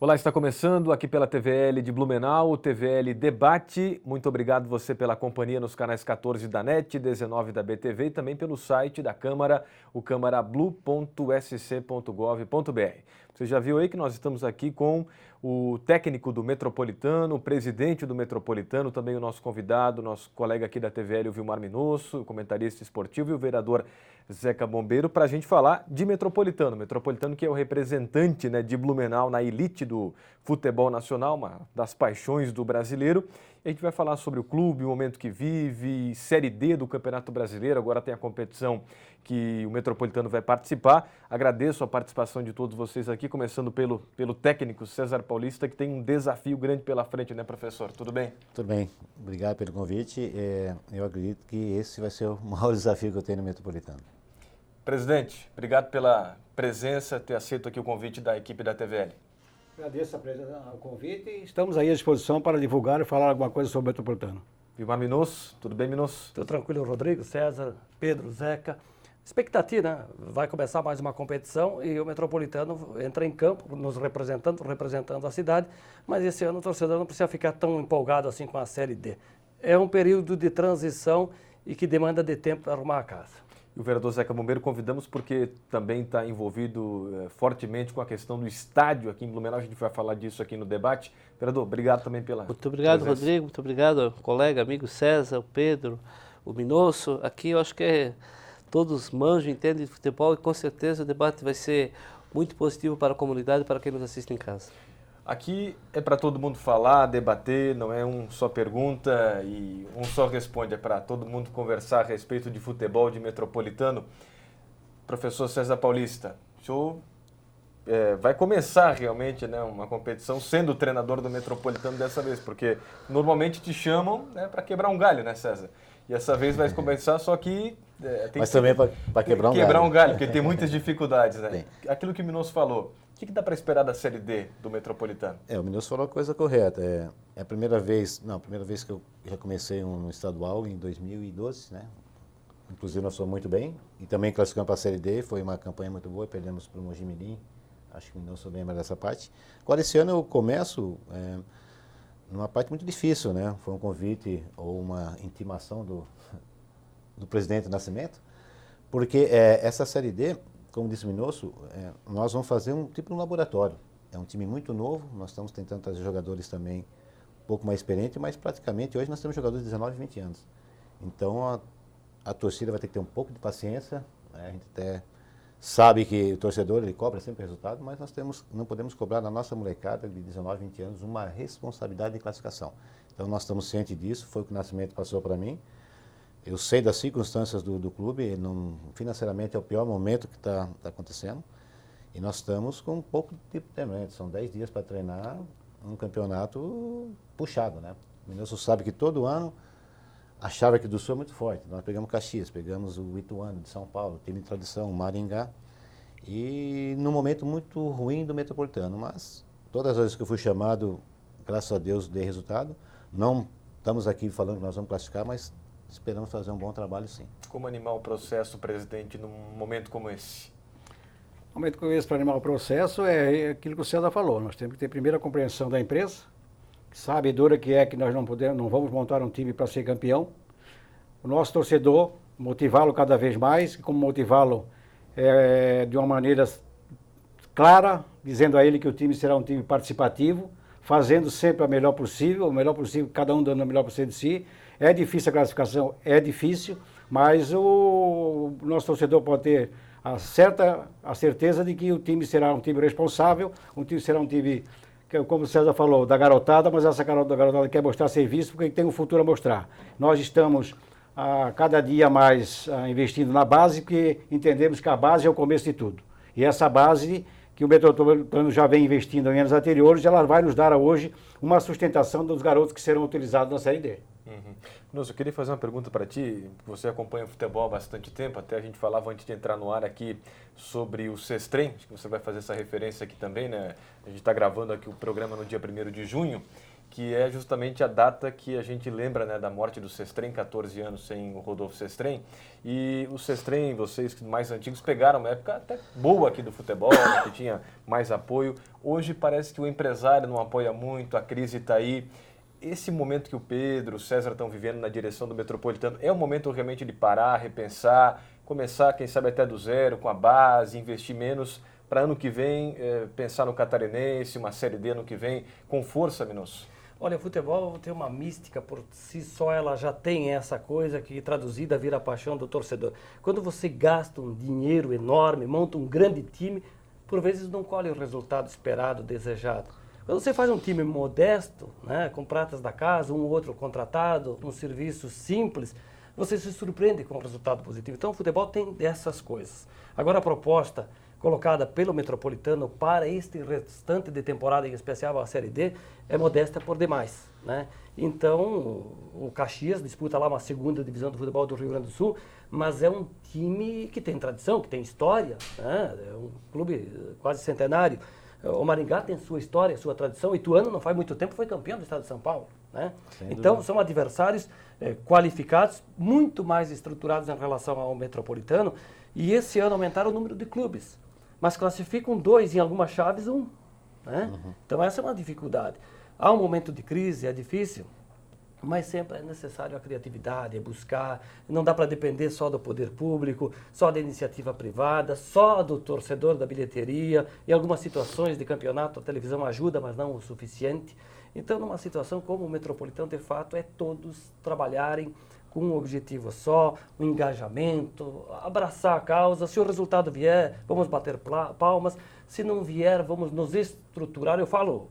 Olá, está começando aqui pela TVL de Blumenau, o TVL Debate. Muito obrigado você pela companhia nos canais 14 da NET, 19 da BTV e também pelo site da Câmara, o câmarablu.sc.gov.br. Você já viu aí que nós estamos aqui com o técnico do Metropolitano, o presidente do Metropolitano, também o nosso convidado, nosso colega aqui da TVL, o Vilmar Minosso, o comentarista esportivo, e o vereador Zeca Bombeiro, para a gente falar de Metropolitano. Metropolitano que é o representante, né, de Blumenau na elite do futebol nacional, uma das paixões do brasileiro. E a gente vai falar sobre o clube, o momento que vive, Série D do Campeonato Brasileiro, agora tem a competição que o Metropolitano vai participar. Agradeço a participação de todos vocês aqui, começando pelo técnico César Paulista, que tem um desafio grande pela frente, né, professor? Tudo bem? Tudo bem, obrigado pelo convite. Eu acredito que esse vai ser o maior desafio que eu tenho no Metropolitano. Presidente, obrigado pela presença, ter aceito aqui o convite da equipe da TVL. Agradeço o convite e estamos aí à disposição para divulgar e falar alguma coisa sobre o Metropolitano. Vilmar Minosso, tudo bem, Minosso? Tudo tranquilo, Rodrigo, César, Pedro, Zeca. Expectativa, né? Vai começar mais uma competição e o Metropolitano entra em campo, nos representando a cidade, mas esse ano o torcedor não precisa ficar tão empolgado assim com a Série D. É um período de transição e que demanda de tempo para arrumar a casa. E o vereador Zeca Bombeiro convidamos porque também está envolvido fortemente com a questão do estádio aqui em Blumenau. A gente vai falar disso aqui no debate. Vereador, obrigado também pela Muito obrigado, presença. Rodrigo. Muito obrigado, colega, amigo César, o Pedro, o Minosso. Aqui eu acho que todos manjam, entendem de futebol e com certeza o debate vai ser muito positivo para a comunidade e para quem nos assiste em casa. Aqui é para todo mundo falar, debater, não é um só pergunta e um só responde, é para todo mundo conversar a respeito de futebol, de Metropolitano. Professor César Paulista, o senhor vai começar realmente, né, uma competição sendo o treinador do Metropolitano dessa vez, porque normalmente te chamam, né, para quebrar um galho, né, César? E essa vez vai começar, só que tem Mas que também para quebrar um galho. Quebrar um galho, porque tem muitas dificuldades, né? Aquilo que o Minosso falou, o que dá para esperar da Série D do Metropolitano? O Minosso falou a coisa correta. É a primeira vez que eu já comecei um estadual em 2012, né? Inclusive nós fomos muito bem e também classificamos para a Série D, foi uma campanha muito boa, perdemos para o Mogi Mirim, acho que o Minosso lembra dessa parte. Agora esse ano eu começo numa parte muito difícil, né? Foi um convite ou uma intimação do presidente Nascimento, porque essa Série D, como disse o Minosso, nós vamos fazer um tipo de laboratório. É um time muito novo, nós estamos tentando trazer jogadores também um pouco mais experientes, mas praticamente hoje nós temos jogadores de 19, 20 anos. Então a torcida vai ter que ter um pouco de paciência, né? A gente até sabe que o torcedor ele cobra sempre resultado, mas nós não podemos cobrar da nossa molecada de 19, 20 anos uma responsabilidade de classificação. Então nós estamos cientes disso, foi o que o Nascimento passou para mim. Eu sei das circunstâncias do clube, financeiramente é o pior momento que está acontecendo. E nós estamos com um pouco de tempo tenente, são 10 dias para treinar um campeonato puxado, né? O Minosso sabe que todo ano a chave aqui do Sul é muito forte. Nós pegamos Caxias, pegamos o Ituano de São Paulo, time de tradição, o Maringá. E num momento muito ruim do Metropolitano, mas todas as vezes que eu fui chamado, graças a Deus, dei resultado. Não estamos aqui falando que nós vamos classificar, mas esperamos fazer um bom trabalho, sim. Como animar o processo, presidente, num momento como esse? O momento como esse para animar o processo é aquilo que o César falou. Nós temos que ter primeiro a compreensão da empresa, sabedora que é que nós não vamos montar um time para ser campeão. O nosso torcedor, motivá-lo cada vez mais, como motivá-lo de uma maneira clara, dizendo a ele que o time será um time participativo, fazendo sempre o melhor possível, cada um dando o melhor possível de si. É difícil a classificação, é difícil, mas o nosso torcedor pode ter a certeza de que o time será um time responsável, será um time, como o César falou, da garotada, mas essa garotada quer mostrar serviço porque tem um futuro a mostrar. Nós estamos a cada dia mais investindo na base, porque entendemos que a base é o começo de tudo. E essa base que o Metropolitano já vem investindo em anos anteriores, ela vai nos dar hoje uma sustentação dos garotos que serão utilizados na Série D. Nossa, eu queria fazer uma pergunta para ti. Você acompanha o futebol há bastante tempo, até a gente falava antes de entrar no ar aqui sobre o Sestrem, acho que você vai fazer essa referência aqui também, né? A gente está gravando aqui o programa no dia 1º de junho que é justamente a data que a gente lembra, né, da morte do Sestrem, 14 anos sem o Rodolfo Sestrem. E o Sestrem, vocês mais antigos, pegaram uma época até boa aqui do futebol, né, que tinha mais apoio. Hoje parece que o empresário não apoia muito, a crise está aí. Esse momento que o Pedro, o César estão vivendo na direção do Metropolitano, é um momento realmente de parar, repensar, começar, quem sabe até do zero, com a base, investir menos, para ano que vem pensar no Catarinense, uma Série D ano que vem, com força, Minosso? Olha, o futebol tem uma mística, por si só ela já tem essa coisa que traduzida vira a paixão do torcedor. Quando você gasta um dinheiro enorme, monta um grande time, por vezes não colhe o resultado esperado, desejado. Quando você faz um time modesto, né, com pratas da casa, um ou outro contratado, um serviço simples, você se surpreende com o resultado positivo. Então o futebol tem dessas coisas. Agora a proposta colocada pelo Metropolitano para este restante de temporada, em especial a Série D, é modesta por demais, né? Então, o Caxias disputa lá uma segunda divisão do futebol do Rio Grande do Sul, mas é um time que tem tradição, que tem história, né? É um clube quase centenário. O Maringá tem sua história, sua tradição. Ituano, não faz muito tempo, foi campeão do estado de São Paulo, né? Então, são adversários qualificados, muito mais estruturados em relação ao Metropolitano, e esse ano aumentaram o número de clubes. Mas classificam 2, em algumas chaves 1. Né? Então essa é uma dificuldade. Há um momento de crise, é difícil, mas sempre é necessário a criatividade, é buscar. Não dá para depender só do poder público, só da iniciativa privada, só do torcedor da bilheteria. Em algumas situações de campeonato a televisão ajuda, mas não o suficiente. Então numa situação como o Metropolitano, de fato, é todos trabalharem com um objetivo só, um engajamento, abraçar a causa. Se o resultado vier, vamos bater palmas. Se não vier, vamos nos estruturar. Eu falo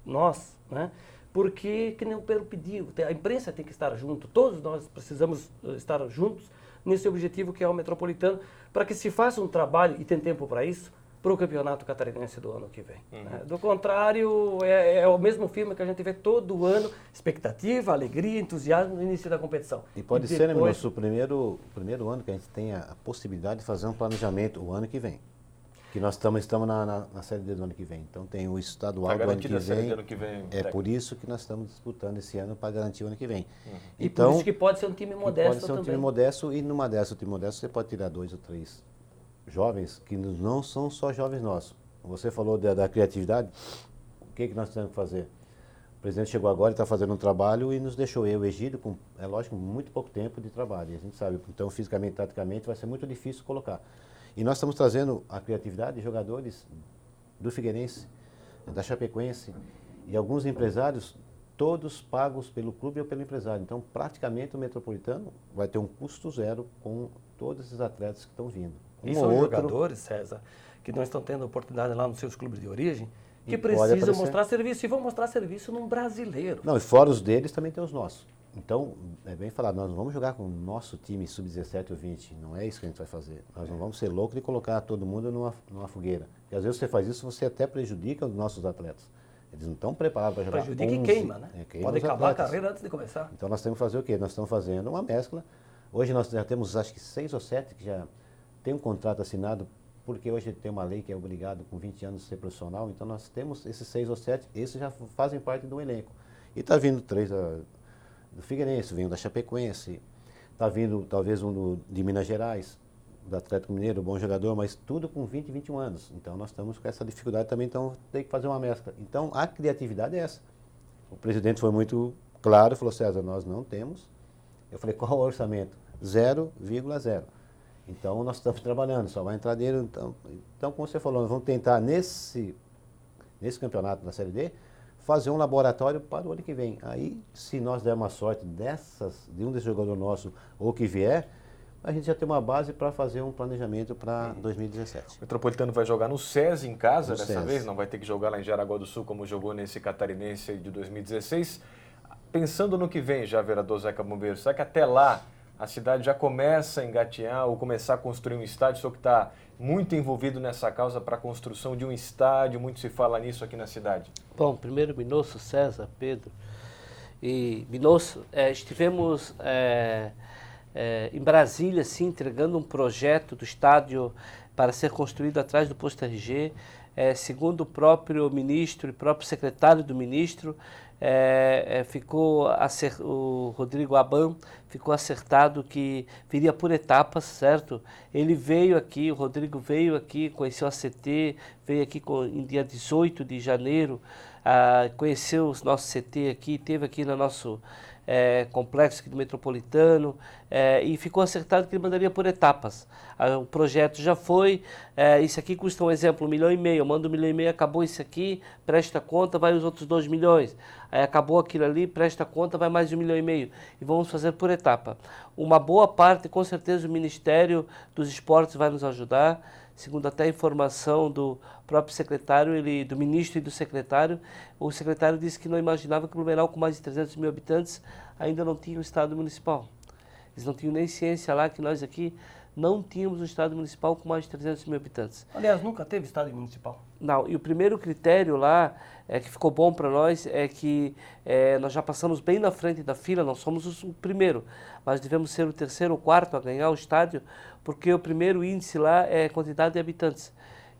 nós, né? Porque, que nem o Pedro pediu, a imprensa tem que estar junto, todos nós precisamos estar juntos nesse objetivo que é o Metropolitano, para que se faça um trabalho, e tem tempo para isso, para o Campeonato Catarinense do ano que vem. Né? Do contrário, é o mesmo filme que a gente vê todo ano, expectativa, alegria, entusiasmo no início da competição. E pode ser, né, Minosso, o primeiro ano que a gente tem a possibilidade de fazer um planejamento o ano que vem. Que nós estamos na Série D do ano que vem. Então tem o estadual do ano que vem. É por isso que nós estamos disputando esse ano para garantir o ano que vem. E então, por isso que pode ser um time modesto também. Pode ser um time modesto, e numa dessa, o time modesto, você pode tirar 2 ou 3 jovens que não são só jovens nossos. Você falou da criatividade, o que nós temos que fazer? O presidente chegou agora e está fazendo um trabalho e nos deixou eu, Egídio, com, é lógico, muito pouco tempo de trabalho. E a gente sabe, então fisicamente, taticamente, vai ser muito difícil colocar. E nós estamos trazendo a criatividade de jogadores do Figueirense, da Chapecoense e alguns empresários, todos pagos pelo clube ou pelo empresário. Então, praticamente, o Metropolitano vai ter um custo zero com todos esses atletas que estão vindo. E são jogadores, César, que não estão tendo oportunidade lá nos seus clubes de origem, que precisam mostrar serviço, e vão mostrar serviço num brasileiro. Não, e fora os deles, também tem os nossos. Então, é bem falado, nós não vamos jogar com o nosso time sub-17 ou 20, não é isso que a gente vai fazer. Nós não vamos ser loucos de colocar todo mundo numa fogueira. Porque às vezes você faz isso, você até prejudica os nossos atletas. Eles não estão preparados para jogar. Prejudica 11, e queima, né? Queima. Pode acabar a carreira antes de começar. Então nós temos que fazer o quê? Nós estamos fazendo uma mescla. Hoje nós já temos, acho que 6 ou 7 que já tem um contrato assinado, porque hoje tem uma lei que é obrigado com 20 anos ser profissional. Então nós temos esses 6 ou 7, esses já fazem parte do elenco. E está vindo 3 do Figueirense, vindo da Chapecoense, está vindo talvez um de Minas Gerais, do Atlético Mineiro, bom jogador, mas tudo com 20, 21 anos. Então nós estamos com essa dificuldade também, então tem que fazer uma mescla. Então a criatividade é essa. O presidente foi muito claro, falou, César, nós não temos. Eu falei, qual o orçamento? 0,0. Então nós estamos trabalhando, só vai entrar dinheiro. Então como você falou, nós vamos tentar nesse campeonato da Série D, fazer um laboratório para o ano que vem. Aí, se nós dermos uma sorte de um desses jogadores nossos ou que vier, a gente já tem uma base para fazer um planejamento para 2017. O Metropolitano vai jogar no SESI em casa dessa vez, não vai ter que jogar lá em Jaraguá do Sul como jogou nesse Catarinense de 2016. Pensando no que vem já, vereador Zeca Bombeiro, será que até lá a cidade já começa a engatear ou começar a construir um estádio? O senhor que está muito envolvido nessa causa para a construção de um estádio, muito se fala nisso aqui na cidade. Bom, primeiro Minosso, César, Pedro e Minosso, estivemos em Brasília, sim, entregando um projeto do estádio para ser construído atrás do posto RG. segundo o próprio ministro e próprio secretário do ministro, o Rodrigo Aban ficou acertado que viria por etapas, certo? Ele veio aqui, o Rodrigo veio aqui, conheceu a CT, veio aqui em dia 18 de janeiro, conheceu o nosso CT aqui, esteve aqui no nosso complexo aqui do Metropolitano, e ficou acertado que ele mandaria por etapas. O projeto já foi, isso aqui custa um exemplo, 1,5 milhão, eu mando 1,5 milhão, acabou isso aqui, presta conta, vai os outros 2 milhões. Aí acabou aquilo ali, presta conta, vai mais 1,5 milhão. E vamos fazer por etapa. Uma boa parte, com certeza, o Ministério dos Esportes vai nos ajudar, segundo até a informação do próprio secretário, do ministro e do secretário. O secretário disse que não imaginava que Blumenau, com mais de 300 mil habitantes, ainda não tinha um estado municipal. Eles não tinham nem ciência lá que nós aqui não tínhamos um estado municipal com mais de 300 mil habitantes. Aliás, nunca teve estado municipal. Não, e o primeiro critério lá, que ficou bom para nós, é que nós já passamos bem na frente da fila, não somos o primeiro, mas devemos ser o terceiro ou quarto a ganhar o estádio, porque o primeiro índice lá é quantidade de habitantes.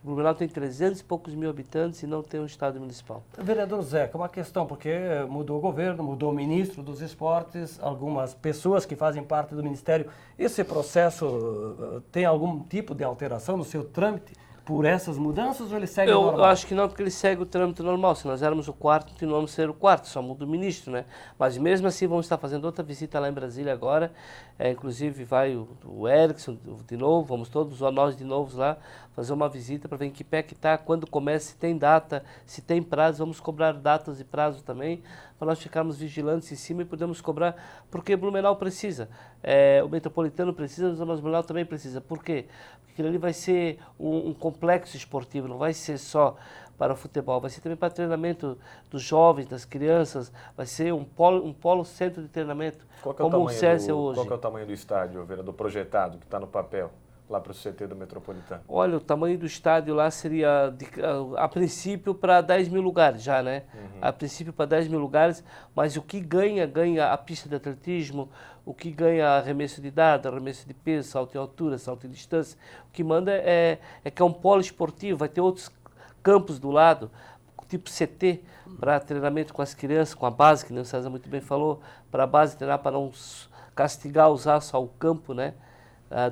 O Blumenau tem 300 e poucos mil habitantes e não tem um estádio municipal. Vereador Zeca, uma questão, porque mudou o governo, mudou o ministro dos esportes, algumas pessoas que fazem parte do ministério. Esse processo tem algum tipo de alteração no seu trâmite por essas mudanças ou ele segue normal? Eu acho que não, porque ele segue o trâmite normal. Se nós éramos o quarto, continuamos a ser o quarto, só muda o ministro, né? Mas mesmo assim vamos estar fazendo outra visita lá em Brasília agora. Inclusive vai o Erickson de novo, vamos todos nós de novo lá fazer uma visita para ver em que pé que está, quando começa, se tem data, se tem prazo, vamos cobrar datas e prazo também, para nós ficarmos vigilantes em cima e podemos cobrar, porque Blumenau precisa, o Metropolitano precisa, mas Blumenau também precisa. Por quê? Porque aquilo ali vai ser um complexo esportivo, não vai ser só para o futebol, vai ser também para treinamento dos jovens, das crianças, vai ser um polo centro de treinamento, como o César hoje. Qual que é o tamanho do estádio, vereador, projetado, que está no papel, lá para o CT do Metropolitano? Olha, o tamanho do estádio lá seria, a princípio, para 10 mil lugares já, né? A princípio para 10 mil lugares, mas o que ganha a pista de atletismo, o que ganha arremesso de dado, arremesso de peso, salto em altura, salto em distância. O que manda é que é um polo esportivo, vai ter outros campos do lado, tipo CT, para treinamento com as crianças, com a base, que nem o César muito bem falou, para a base treinar, para não castigar, usar só o campo, né?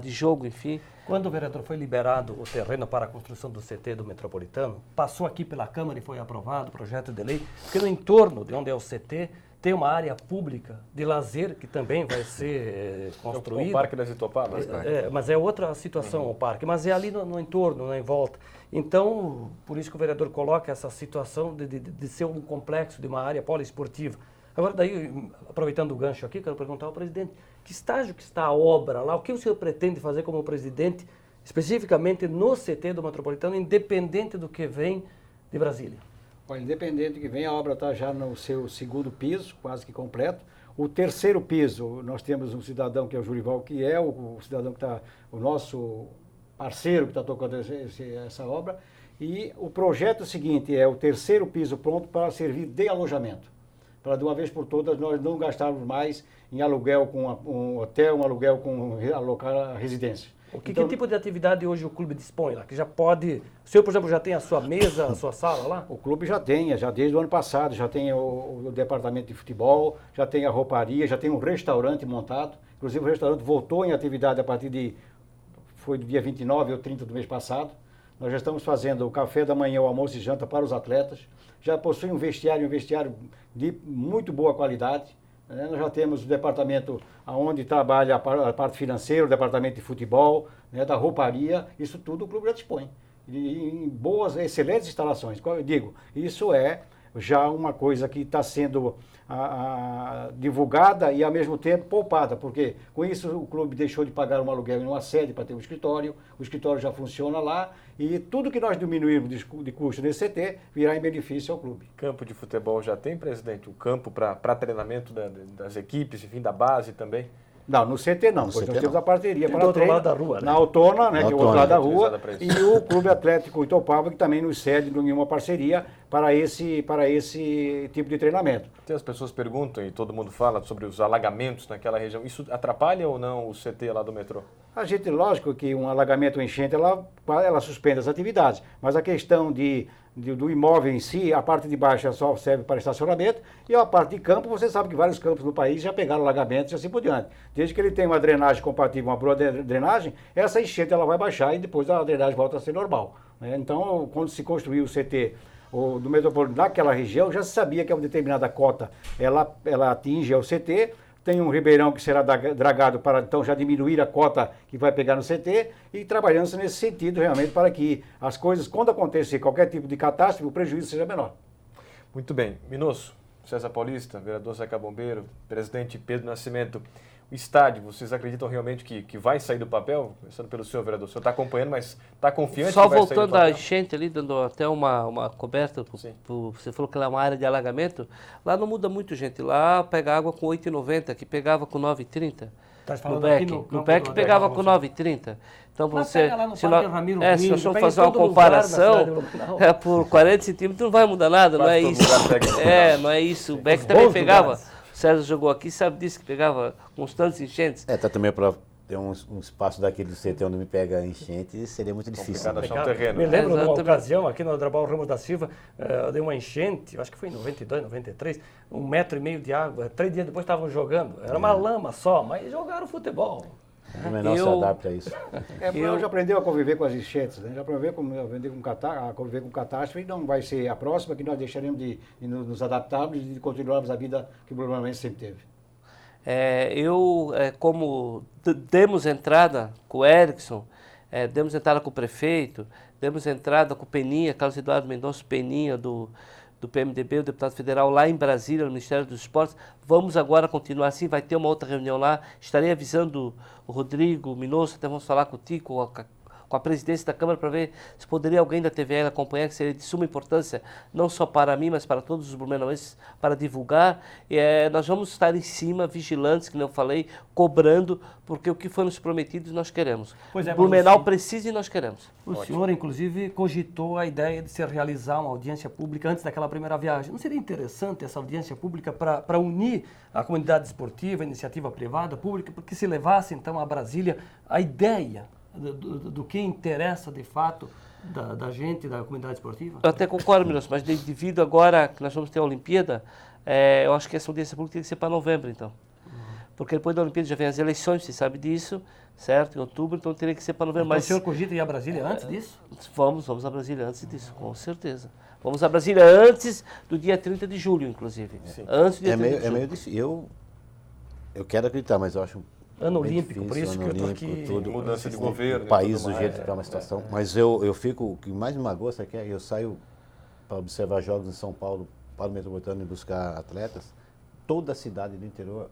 De jogo, enfim. Quando o vereador foi liberado o terreno para a construção do CT do Metropolitano, passou aqui pela Câmara e foi aprovado o projeto de lei, porque no entorno de onde é o CT tem uma área pública de lazer que também vai ser construída. O Parque das Itopadas, mas é outra situação o parque, mas é ali no entorno, né, em volta. Então, por isso que o vereador coloca essa situação de ser um complexo de uma área poliesportiva. Agora, daí, aproveitando o gancho aqui, quero perguntar ao presidente, que estágio que está a obra lá, o que o senhor pretende fazer como presidente, especificamente no CT do Metropolitano, independente do que vem de Brasília? Olha, independente do que vem, a obra está já no seu segundo piso, quase que completo. O terceiro piso, nós temos um cidadão que é o Jurival, que é o cidadão que está, o nosso parceiro que está tocando essa obra. E o projeto seguinte é o terceiro piso pronto para servir de alojamento. Para de uma vez por todas nós não gastarmos mais em aluguel com um hotel, um aluguel com alocar a residência. Que tipo de atividade hoje o clube dispõe lá? Que já pode... O senhor, por exemplo, já tem a sua mesa, a sua sala lá? O clube já tem, já desde o ano passado, já tem o departamento de futebol, já tem a rouparia, já tem um restaurante montado. Inclusive o restaurante voltou em atividade a partir foi do dia 29 ou 30 do mês passado. Nós já estamos fazendo o café da manhã, o almoço e janta para os atletas. Já possui um vestiário de muito boa qualidade. Nós já temos o departamento onde trabalha a parte financeira, o departamento de futebol, da rouparia, isso tudo o clube já dispõe. Em boas, excelentes instalações. Eu digo, isso é já uma coisa que está sendo divulgada e ao mesmo tempo poupada, porque com isso o clube deixou de pagar um aluguel em uma sede para ter um escritório, o escritório já funciona lá e tudo que nós diminuirmos de custo nesse CT virá em benefício ao clube. Campo de futebol já tem, presidente? O campo para treinamento das equipes, enfim, da base também? Não, no CT não, pois nós temos a parceria para do outro lado da rua, né? Na Autona, né, que é o outro lado da rua, e o Clube Atlético Itopava, que também nos cede em uma parceria para esse tipo de treinamento. As pessoas perguntam, e todo mundo fala, sobre os alagamentos naquela região. Isso atrapalha ou não o CT lá do metrô? A gente, lógico que um alagamento ou enchente, ela suspende as atividades, mas a questão do imóvel em si, a parte de baixo só serve para estacionamento e a parte de campo, você sabe que vários campos no país já pegaram alagamentos e assim por diante. Desde que ele tenha uma drenagem compatível, uma boa drenagem, essa enchente ela vai baixar e depois a drenagem volta a ser normal, né? Então, quando se construiu o CT do Metropolitano naquela região, já se sabia que uma determinada cota ela atinge o CT. Tem um ribeirão que será dragado para então já diminuir a cota que vai pegar no CT e trabalhando nesse sentido realmente para que as coisas, quando acontecer qualquer tipo de catástrofe, o prejuízo seja menor. Muito bem. Minosso, César Paulista, vereador Zeca Bombeiro, presidente Pedro Nascimento, o estádio, vocês acreditam realmente que vai sair do papel? Começando pelo senhor, vereador. O senhor está acompanhando, mas está confiante Só que vai sair do voltando papel? à enchente ali, dando até uma coberta, você falou que lá é uma área de alagamento, lá não muda muito, gente. Lá pega água com 8,90, que pegava com 9,30. Tá No falando BEC. aqui No BEC pegava com Beck. 9,30. Então Mas você, pega lá no se Parque nós, Ramiro se nós Grilo, formos pega em fazer uma todo lugar na cidade comparação, de Blumenau. por 40 centímetros não vai mudar nada, não é Quase todo isso. lugar pega em Blumenau. Não é isso. O BEC Os também bons pegava. lugares. O César jogou aqui, sabe disso, que pegava constantes enchentes. Tá também para ter um espaço daquele do CT onde me pega enchente, seria muito difícil. Complicado achar um terreno. Me lembro de uma Exatamente. ocasião aqui no Adrabal Ramos da Silva, deu uma enchente, eu acho que foi em 92, 93, 1,5 metro de água. 3 dias depois estavam jogando. Era uma lama só, mas jogaram futebol. O menor se adapta a isso. Eu já aprendeu a conviver com as enchentes, né? Já aprendeu a conviver com catástrofe e não vai ser a próxima que nós deixaremos de nos adaptarmos e de continuarmos a vida que o Blumenau sempre teve. Como demos entrada com o Erickson, demos entrada com o prefeito, demos entrada com o Peninha, Carlos Eduardo Mendonça Peninha, do PMDB, o deputado federal, lá em Brasília, no Ministério dos Esportes. Vamos agora continuar assim, vai ter uma outra reunião lá. Estarei avisando o Rodrigo, o Minosso, até vamos falar com o Tico, com a presidência da Câmara, para ver se poderia alguém da TVL acompanhar, que seria de suma importância, não só para mim, mas para todos os blumenauenses, para divulgar. Nós vamos estar em cima, vigilantes, que eu falei, cobrando, porque o que foi nos prometido nós queremos. Pois é, Blumenau mas precisa e nós queremos. O senhor, inclusive, cogitou a ideia de se realizar uma audiência pública antes daquela primeira viagem. Não seria interessante essa audiência pública para unir a comunidade esportiva, a iniciativa privada, pública, porque se levasse, então, a Brasília a ideia do que interessa, de fato, da gente, da comunidade esportiva? Eu até concordo, Minosso, mas devido agora que nós vamos ter a Olimpíada, eu acho que essa audiência pública tem que ser para novembro, então. Porque depois da Olimpíada já vem as eleições, você sabe disso, certo? Em outubro, então teria que ser para novembro. Então, Mas o senhor cogita ir a Brasília antes disso? Vamos a Brasília antes disso, com certeza. Vamos a Brasília antes do dia 30 de julho, inclusive. Sim. Antes do dia 30 de É julho. meio difícil. Eu quero acreditar, mas eu acho Ano bem olímpico, por isso difícil, que eu ano estou olímpico, aqui. tudo. Mudança de governo. O país, e tudo do mais. jeito que está uma situação. Mas eu fico, o que mais me magoa, sabe o que é? Eu saio para observar jogos em São Paulo, para o Metropolitano e buscar atletas. Toda cidade do interior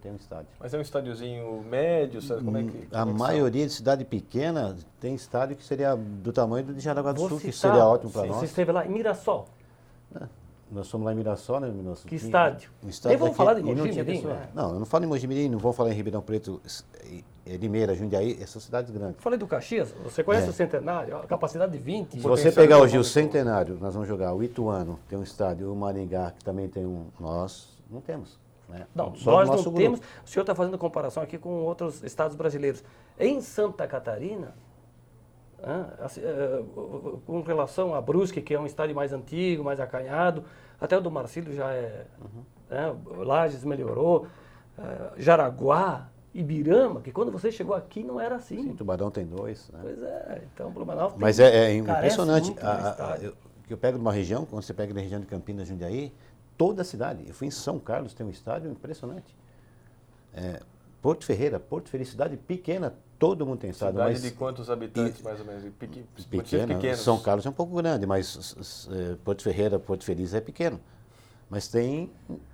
tem um estádio. Mas é um estádiozinho médio, sabe como é que... A maioria de cidade pequena tem estádio que seria do tamanho do de Jaraguá do Vou Sul, que citar, seria ótimo para Você nós. esteve lá em Mirassol. Nós somos lá em Mirassol, né, Minosso? Que estádio? Um estádio Nem vamos daqui, falar de e não Mogi tinha Mirim, pessoa. né? Não, eu não falo em Mogi Mirim, não vou falar em Ribeirão Preto, Limeira, Jundiaí, essas cidades grandes. Falei do Caxias, você conhece o Centenário, a capacidade de 20. Se Potencial você pegar hoje o econômico. Centenário, nós vamos jogar o Ituano, tem um estádio, o Maringá, que também tem um. Nós não temos. Né? Não, Só nós do nosso não grupo. temos. O senhor está fazendo comparação aqui com outros estados brasileiros. Em Santa Catarina, com relação a Brusque, que é um estádio mais antigo, mais acanhado, até o do Marcílio já é. Lages melhorou, Jaraguá, Ibirama, que quando você chegou aqui não era assim. Sim, Tubarão tem 2. Né? Pois é, então Blumenau tem, Mas é carece impressionante. muito do estádio. Eu pego de uma região, quando você pega da região de Campinas, Jundiaí, toda a cidade. Eu fui em São Carlos, tem um estádio impressionante. Porto Ferreira, cidade pequena, todo mundo tem estádio. Cidade mas de quantos habitantes, mais ou menos? pequena, Pequenos. São Carlos é um pouco grande, mas Porto Ferreira, Porto Feliz é pequeno.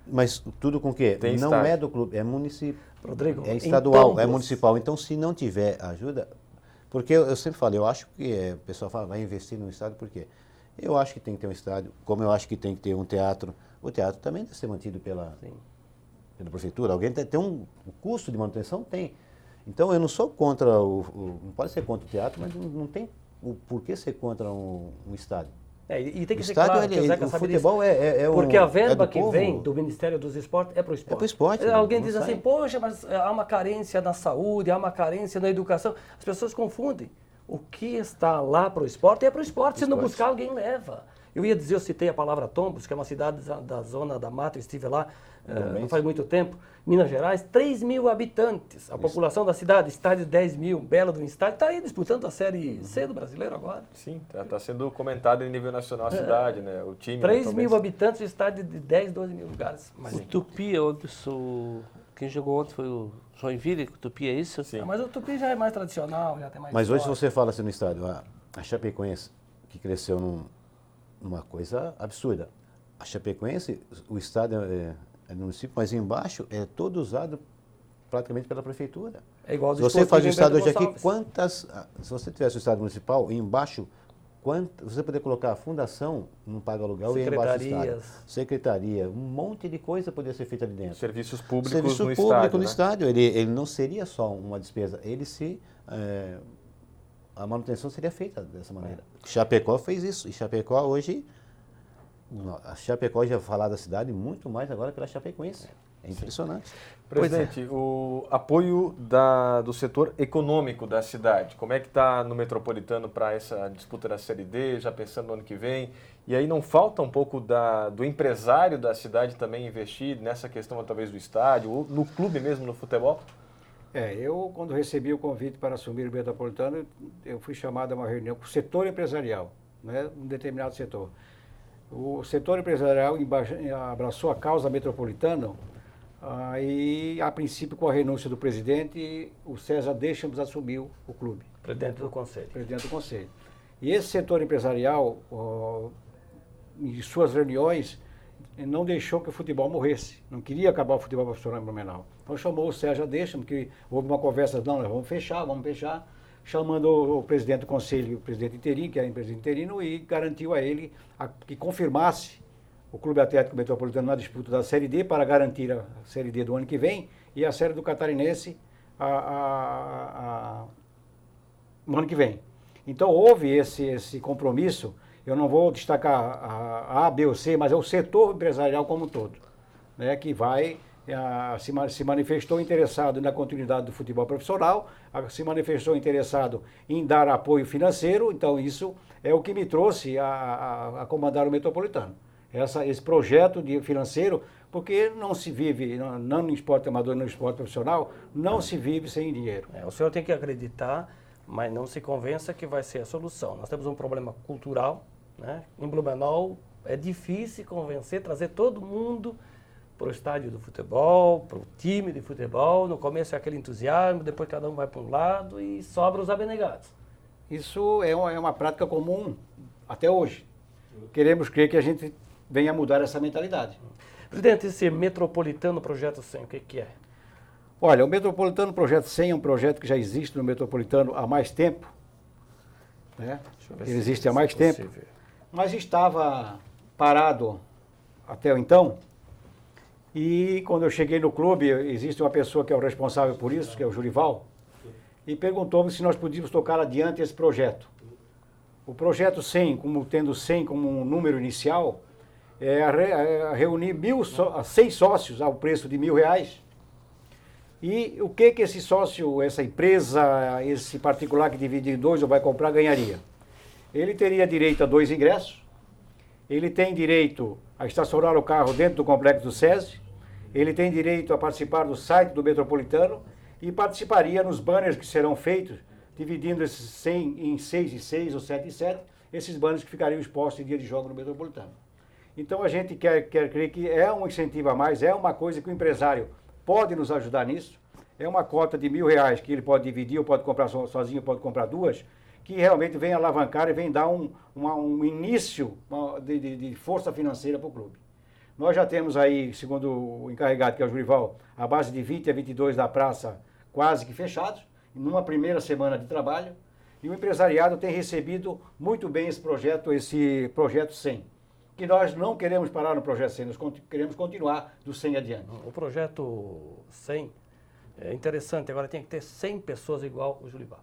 Mas tudo com o quê? Tem Não estádio. é do clube, é municipal. Rodrigo, É estadual, então, é municipal. Então, se não tiver ajuda, porque eu sempre falo, eu acho que o pessoal fala, vai investir no estádio, por quê? Eu acho que tem que ter um estádio, como eu acho que tem que ter um teatro. O teatro também deve ser mantido pela prefeitura. Alguém tem o custo de manutenção? Tem. Então, eu não sou contra não pode ser contra o teatro, mas não tem o porquê ser contra um estádio. E tem que O ser estádio, claro que o Zeca o sabe futebol disso. é Porque a é verba do que povo. vem do Ministério dos Esportes é para o esporte. É para o esporte. Alguém não diz sai. assim, poxa, mas há uma carência na saúde, há uma carência na educação. As pessoas confundem. O que está lá para o esporte é para o esporte. Se não buscar, alguém leva. Eu citei a palavra Tombos, que é uma cidade da zona da mata, eu estive lá não faz muito tempo, Minas Gerais, 3 mil habitantes, a população da cidade, estádio 10 mil, belo do estádio, está aí disputando a Série C do Brasileiro agora. Sim, está sendo comentado em nível nacional a cidade, né? O time. 3 mil habitantes, estádio de 10, 12 mil lugares. O Tupi, quem jogou ontem foi o Joinville, o Tupi é isso? Sim. Mas o Tupi já é mais tradicional, já tem mais Mas hoje, se história. você fala assim no estádio, a Chapecoense, que cresceu numa coisa absurda. A Chapecoense, o estádio é no município, mas embaixo é todo usado praticamente pela prefeitura. É igual Se do você faz o Esportivo em estádio Bento hoje aqui, Gonçalves. se você tivesse o estádio municipal, embaixo, você poderia colocar a fundação, não paga aluguel, e embaixo do estádio. Secretaria, um monte de coisa poderia ser feita ali dentro. Serviços públicos Serviço no público estádio. no Né? estádio, ele não seria só uma despesa, a manutenção seria feita dessa maneira. Chapecó fez isso, e Chapecó hoje, a Chapecó já falar da cidade muito mais agora pela Chapecoense. É impressionante. Presidente, o apoio do setor econômico da cidade, como é que está no Metropolitano para essa disputa da Série D, já pensando no ano que vem? E aí não falta um pouco do empresário da cidade também investir nessa questão, talvez, do estádio, ou no clube mesmo, no futebol? Eu, quando recebi o convite para assumir o Metropolitano, eu fui chamado a uma reunião com o setor empresarial, né, um determinado setor. O setor empresarial abraçou a causa Metropolitano, e, a princípio, com a renúncia do presidente, o César Deixamos assumiu o clube. Presidente do Conselho. Presidente do Conselho. E esse setor empresarial, em suas reuniões, não deixou que o futebol morresse. Não queria acabar o futebol profissional em Blumenau. Então chamou o César Deixamos, que houve uma conversa, não, nós vamos fechar, chamando o presidente do Conselho, o presidente interino, que era o presidente interino, e garantiu a ele que confirmasse o Clube Atlético Metropolitano na disputa da Série D para garantir a Série D do ano que vem e a Série do Catarinense no ano que vem. Então houve esse compromisso, eu não vou destacar a B ou C, mas é o setor empresarial como um todo, né, que se manifestou interessado na continuidade do futebol profissional, se manifestou interessado em dar apoio financeiro, então isso é o que me trouxe a comandar o Metropolitano. Esse projeto financeiro, porque não se vive, não no esporte amador, no esporte profissional, não se vive sem dinheiro. O senhor tem que acreditar, mas não se convença que vai ser a solução. Nós temos um problema cultural, né? Em Blumenau é difícil convencer, trazer todo mundo para o estádio do futebol, para o time de futebol. No começo é aquele entusiasmo, depois cada um vai para um lado e sobra os abnegados. Isso é uma prática comum até hoje. Queremos crer que a gente venha mudar essa mentalidade. Presidente, esse Metropolitano Projeto 100, o que é? Olha, o Metropolitano Projeto 100 é um projeto que já existe no Metropolitano há mais tempo, né? Ele existe há mais tempo, mas estava parado até então. E quando eu cheguei no clube, existe uma pessoa que é o responsável por isso, que é o Jurival, e perguntou-me se nós podíamos tocar adiante esse projeto. O projeto 100, tendo 100 como um número inicial, é reunir 6 sócios ao preço de R$1.000. E o que esse sócio, essa empresa, esse particular que divide em 2 ou vai comprar, ganharia? Ele teria direito a 2 ingressos, ele tem direito a estacionar o carro dentro do complexo do SESI, ele tem direito a participar do site do Metropolitano e participaria nos banners que serão feitos, dividindo esses 100 em 6 e 6 ou 7 e 7, esses banners que ficariam expostos em dia de jogo no Metropolitano. Então a gente quer crer que é um incentivo a mais, é uma coisa que o empresário pode nos ajudar nisso, é uma cota de R$1.000 que ele pode dividir, ou pode comprar sozinho, pode comprar 2, que realmente vem alavancar e vem dar um início de força financeira para o clube. Nós já temos aí, segundo o encarregado, que é o Jurival, a base de 20 a 22 da praça quase que fechados, numa primeira semana de trabalho, e o empresariado tem recebido muito bem esse projeto 100, que nós não queremos parar no projeto 100, nós queremos continuar do 100 adiante. O projeto 100 é interessante, agora tem que ter 100 pessoas igual o Jurival.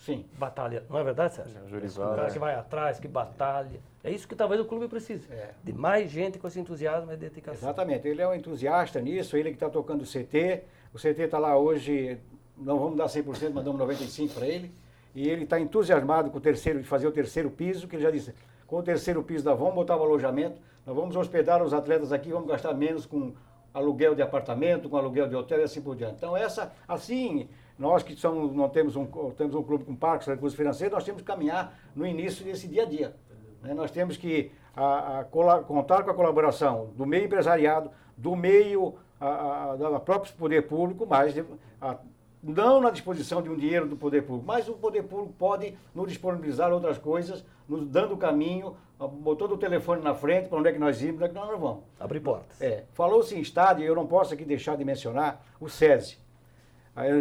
Sim. batalha. Não é verdade, Sérgio? O Jorival, Um cara que vai atrás, que batalha. É isso que talvez o clube precise. De mais gente com esse entusiasmo e dedicação. Exatamente. Ele é um entusiasta nisso, ele que está tocando o CT. O CT está lá hoje, não vamos dar 100%, mas damos 95% para ele. E ele está entusiasmado com o terceiro, de fazer o terceiro piso, que ele já disse, com o terceiro piso nós vamos botar o alojamento, nós vamos hospedar os atletas aqui, vamos gastar menos com aluguel de apartamento, com aluguel de hotel e assim por diante. Então assim, nós que não temos um clube com parques, recursos financeiros, nós temos que caminhar no início desse dia a dia. Né? Nós temos que contar com a colaboração do meio empresariado, do meio do próprio poder público, mas não na disposição de um dinheiro do poder público, mas o poder público pode nos disponibilizar outras coisas, nos dando o caminho, botando o telefone na frente, para onde é que nós vamos, para onde é que nós vamos. Abrir portas. Falou-se em estádio, eu não posso aqui deixar de mencionar o SESI.